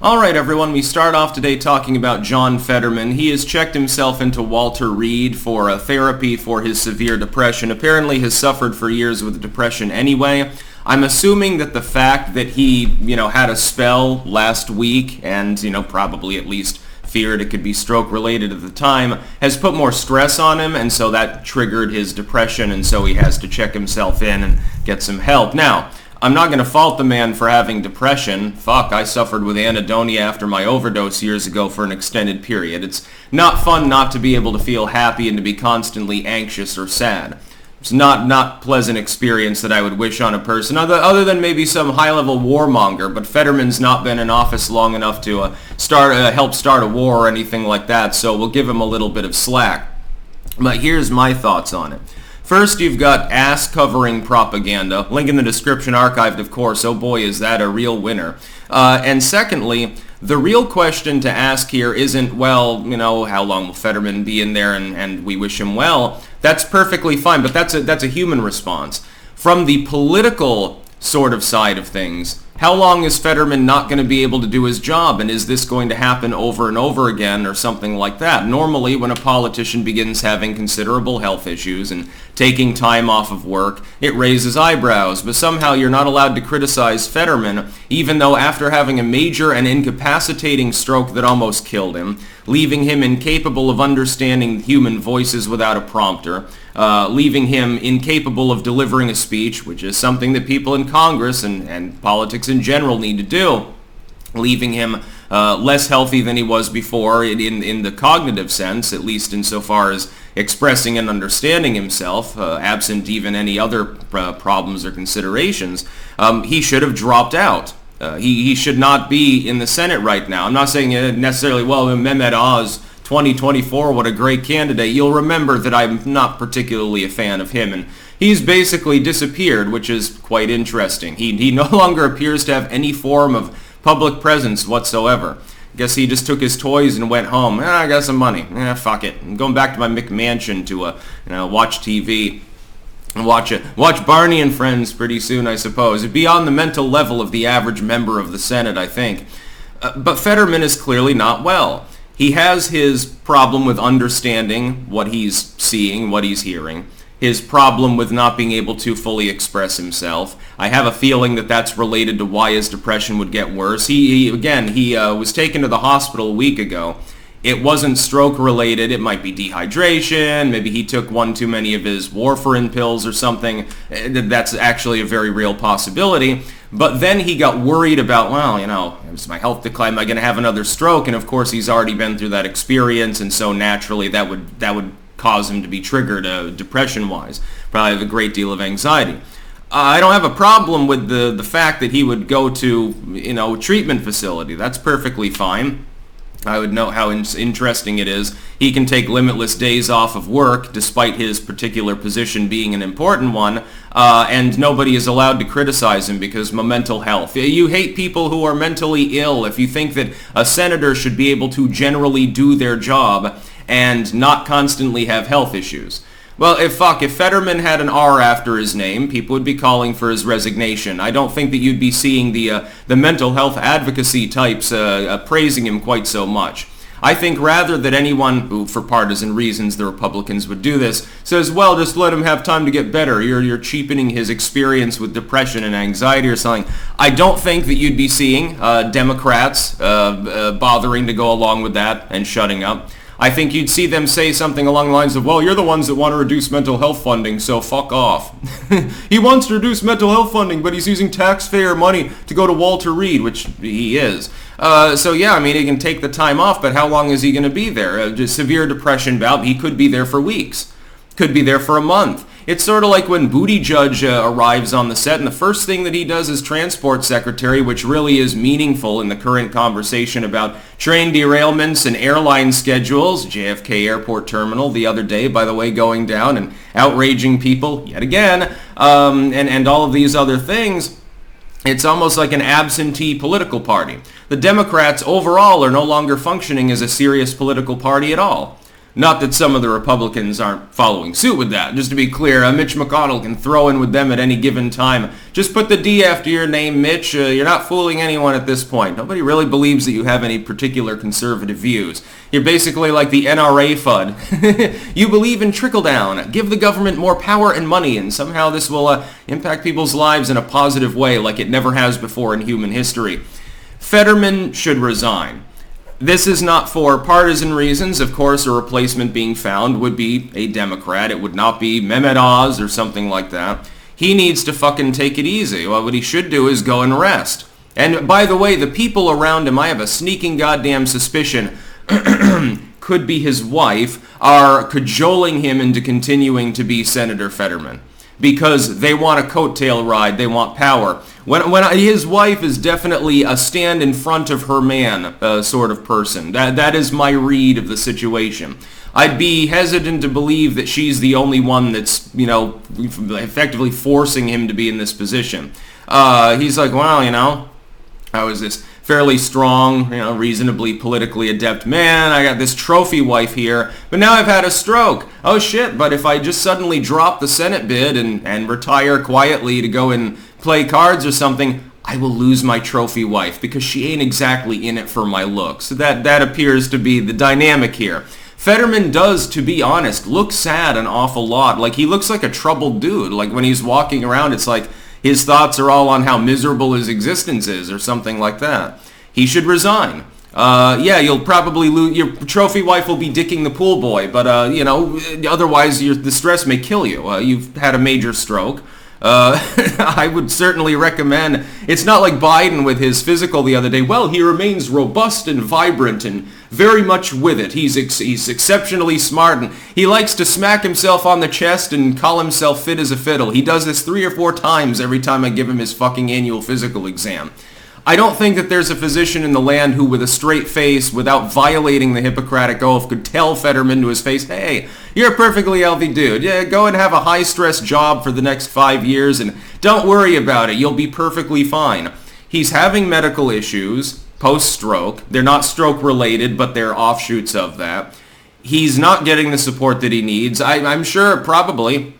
Alright everyone, we start off today talking about Johnfetterman. He has checked himself into Walter Reed for therapy for his severe depression. Apparently has suffered for years with depression anyway. I'm assuming that the fact that he, had a spell last week and, probably at least feared it could be stroke related at the time, has put more stress on him, and so that triggered his depression, and so he has to check himself in and get some help. Now, I'm not going to fault the man for having depression. Fuck, I suffered with anhedonia after my overdose years ago for an extended period. It's not fun not to be able to feel happy and to be constantly anxious or sad. It's not pleasant experience that I would wish on a person, other than maybe some high-level warmonger, but Fetterman's not been in office long enough to help start a war or anything like that, so we'll give him a little bit of slack. But here's my thoughts on it. First, you've got ass-covering propaganda. Link in the description, archived, of course. Oh boy, is that a real winner. And secondly, the real question to ask here isn't, well, how long will Fetterman be in there and we wish him well. That's perfectly fine, but that's a human response. From the political sort of side of things, how long is Fetterman not going to be able to do his job, and is this going to happen over and over again or something like that? Normally, when a politician begins having considerable health issues and taking time off of work, it raises eyebrows, but somehow you're not allowed to criticize Fetterman, even though after having a major and incapacitating stroke that almost killed him, leaving him incapable of understanding human voices without a prompter, leaving him incapable of delivering a speech, which is something that people in Congress and politics in general need to do, leaving him less healthy than he was before in the cognitive sense, at least insofar as expressing and understanding himself, absent even any other problems or considerations. He should have dropped out. He should not be in the Senate right now. I'm not saying necessarily, well, Mehmet Oz 2024, what a great candidate. You'll remember that I'm not particularly a fan of him, and he's basically disappeared, which is quite interesting. He no longer appears to have any form of public presence whatsoever. I guess he just took his toys and went home. I got some money. Fuck it. I'm going back to my McMansion to watch TV. Watch Barney and Friends pretty soon, I suppose. It'd be on the mental level of the average member of the Senate, I think. But Fetterman is clearly not well. He has his problem with understanding what he's seeing, what he's hearing. His problem with not being able to fully express himself. I have a feeling that that's related to why his depression would get worse. He was taken to the hospital a week ago. It wasn't stroke related. It might be dehydration. Maybe he took one too many of his warfarin pills or something. That's actually a very real possibility. But then he got worried about, is my health decline? Am I going to have another stroke? And of course, he's already been through that experience, and so naturally that would cause him to be triggered depression-wise. Probably have a great deal of anxiety. I don't have a problem with the fact that he would go to a treatment facility. That's perfectly fine. I would note how interesting it is. He can take limitless days off of work, despite his particular position being an important one, and nobody is allowed to criticize him because of mental health. You hate people who are mentally ill if you think that a senator should be able to generally do their job and not constantly have health issues. Well, if Fetterman had an R after his name, people would be calling for his resignation. I don't think that you'd be seeing the mental health advocacy types praising him quite so much. I think rather that anyone who, for partisan reasons, the Republicans would do this, says, well, just let him have time to get better. You're cheapening his experience with depression and anxiety or something. I don't think that you'd be seeing Democrats bothering to go along with that and shutting up. I think you'd see them say something along the lines of, well, you're the ones that want to reduce mental health funding, so fuck off. He wants to reduce mental health funding, but he's using taxpayer money to go to Walter Reed, which he is. He can take the time off, but how long is he going to be there? Severe depression bout, he could be there for weeks. Could be there for a month. It's sort of like when Buttigieg arrives on the set, and the first thing that he does as transport secretary, which really is meaningful in the current conversation about train derailments and airline schedules, JFK Airport Terminal the other day, by the way, going down and outraging people yet again, and all of these other things. It's almost like an absentee political party. The Democrats overall are no longer functioning as a serious political party at all. Not that some of the Republicans aren't following suit with that. Just to be clear, Mitch McConnell can throw in with them at any given time. Just put the D after your name, Mitch. You're not fooling anyone at this point. Nobody really believes that you have any particular conservative views. You're basically like the NRA FUD. You believe in trickle-down. Give the government more power and money, and somehow this will impact people's lives in a positive way like it never has before in human history. Fetterman should resign. This is not for partisan reasons. Of course, a replacement being found would be a Democrat. It would not be Mehmet Oz or something like that. He needs to fucking take it easy. Well, what he should do is go and rest. And by the way, the people around him, I have a sneaking goddamn suspicion, could be his wife, are cajoling him into continuing to be Senator Fetterman. Because they want a coattail ride, they want power. When his wife is definitely a stand in front of her man sort of person. That is my read of the situation. I'd be hesitant to believe that she's the only one that's, effectively forcing him to be in this position. He's like, well, I was this fairly strong, reasonably politically adept man. I got this trophy wife here, but now I've had a stroke. Oh shit, but if I just suddenly drop the Senate bid and retire quietly to go and play cards or something, I will lose my trophy wife because she ain't exactly in it for my looks. So that appears to be the dynamic here. Fetterman does, to be honest, look sad an awful lot. Like, he looks like a troubled dude. Like, when he's walking around, it's like his thoughts are all on how miserable his existence is or something like that. He should resign. You'll probably lose. Your trophy wife will be dicking the pool boy, but, otherwise the stress may kill you. You've had a major stroke. I would certainly recommend. It's not like Biden with his physical the other day. Well, he remains robust and vibrant and very much with it. He's exceptionally smart, and he likes to smack himself on the chest and call himself fit as a fiddle. He does this 3 or 4 times every time I give him his fucking annual physical exam. I don't think that there's a physician in the land who, with a straight face, without violating the Hippocratic Oath, could tell Fetterman to his face, hey, you're a perfectly healthy dude. Yeah, go and have a high-stress job for the next 5 years, and don't worry about it. You'll be perfectly fine. He's having medical issues post-stroke. They're not stroke-related, but they're offshoots of that. He's not getting the support that he needs. I'm sure, probably,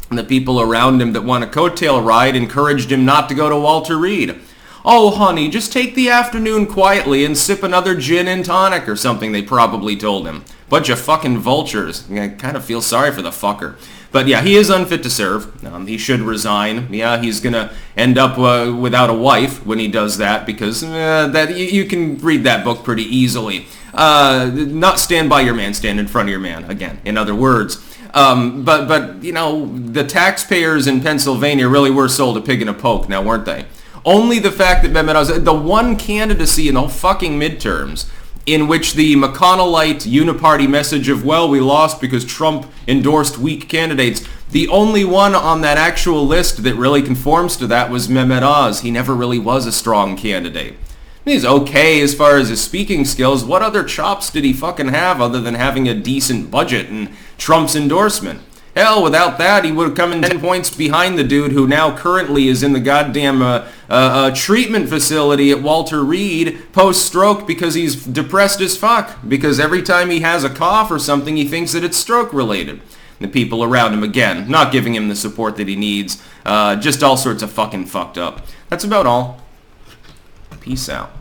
the people around him that want a coattail ride encouraged him not to go to Walter Reed. Oh, honey, just take the afternoon quietly and sip another gin and tonic or something, they probably told him. Bunch of fucking vultures. I kind of feel sorry for the fucker. But yeah, he is unfit to serve. He should resign. Yeah, he's going to end up without a wife when he does that because that you can read that book pretty easily. Not stand by your man, stand in front of your man, again, in other words. But the taxpayers in Pennsylvania really were sold a pig in a poke now, weren't they? Only the fact that Mehmet Oz, the one candidacy in the whole fucking midterms in which the McConnellite uniparty message of, well, we lost because Trump endorsed weak candidates, the only one on that actual list that really conforms to that was Mehmet Oz. He never really was a strong candidate. He's okay as far as his speaking skills. What other chops did he fucking have other than having a decent budget and Trump's endorsement? Hell, without that, he would have come in 10 points behind the dude who now currently is in the goddamn treatment facility at Walter Reed post-stroke because he's depressed as fuck. Because every time he has a cough or something, he thinks that it's stroke-related. The people around him, again, not giving him the support that he needs. Just all sorts of fucking fucked up. That's about all. Peace out.